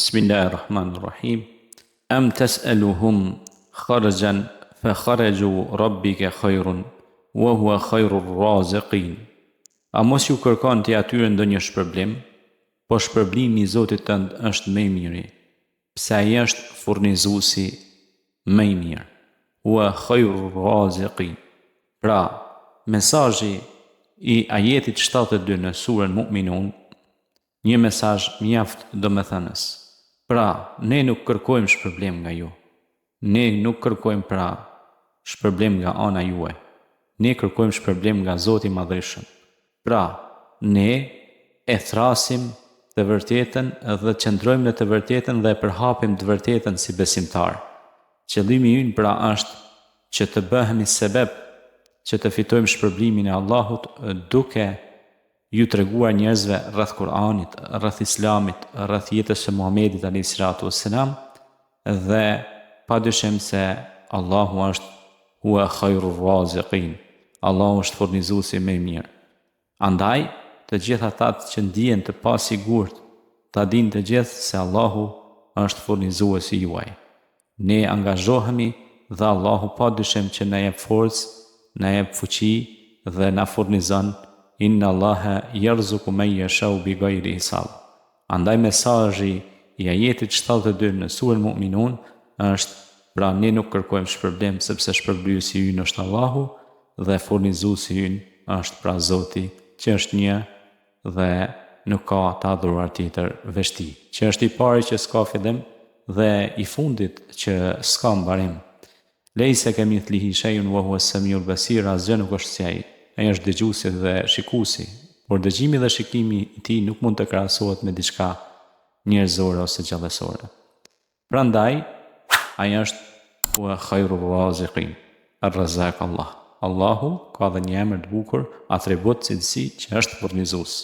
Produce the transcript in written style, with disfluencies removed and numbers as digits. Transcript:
Bismillahirrahmanirrahim. Am tas'aluhum kharajan fa kharaju rabbika khairun wa huwa khairur raziqin. A mos ju kërkon ti atyre ndonjë shpërblim, po shpërblimi i Zotit tënd është më i miri, pse ai është furnizuesi më i mirë. Huwa khairur raziqin. Pra, mesazhi i ajetit 72 në surën Mu'minun, një mesazh mjaft domethënës. Pra, ne nuk kërkojmë shpërblim nga ju. Ne nuk kërkojmë pra shpërblim nga ana juaj. Ne kërkojmë shpërblim nga Zoti i Madhërisht. Pra, ne e thrasim të vërtetën dhe qëndrojmë në të vërtetën dhe e përhapim të vërtetën si besimtar. Qëllimi ynë pra është që të bëhemi sebeb që të fitojmë shpërblimin e Allahut duke ju treguar njerëzve rreth Kur'anit, rreth Islamit, rreth jetës së Muhamedit alayhis salatu wassalam, dhe padyshim se Allahu është huwa khairur raziqin. Allahu është furnizuesi më i mirë. Andaj, të gjithë ata që ndihen të pasigurt, ta dinë të gjithë se Allahu është furnizuesi juaj. Ne angazhohemi dhe Allahu padyshim që na jep forcë, na jep fuqi dhe na furnizon. Inna Allaha yarzuqu man yashau bighayri hisab. Andaj mesazhi i ajetit 72 në surën Mu'minun është, pra ne nuk kërkojmë shpërblim sepse shpërblyesi ynë është Allahu dhe furnizuesi ynë është pra Zoti, që është një dhe nuk ka të adhuruar tjetër veç Tij, që është i pari që s'ka fillim dhe i fundit që s'ka mbarim. Laysa kamithlihi shay'un wa huwa as-sami'ul basir. Asgjë nuk është si ai. Ai është dëgjuesi dhe shikuesi, por dëgjimi dhe shikimi i tij nuk mund të krahasohet me diçka njerëzore ose gjallësore. Prandaj, ai është huwa khairur raziqin. Ar-Razzaq Allah. Allahu ka dhe një emër të bukur, atribut cilësi që është furnizues.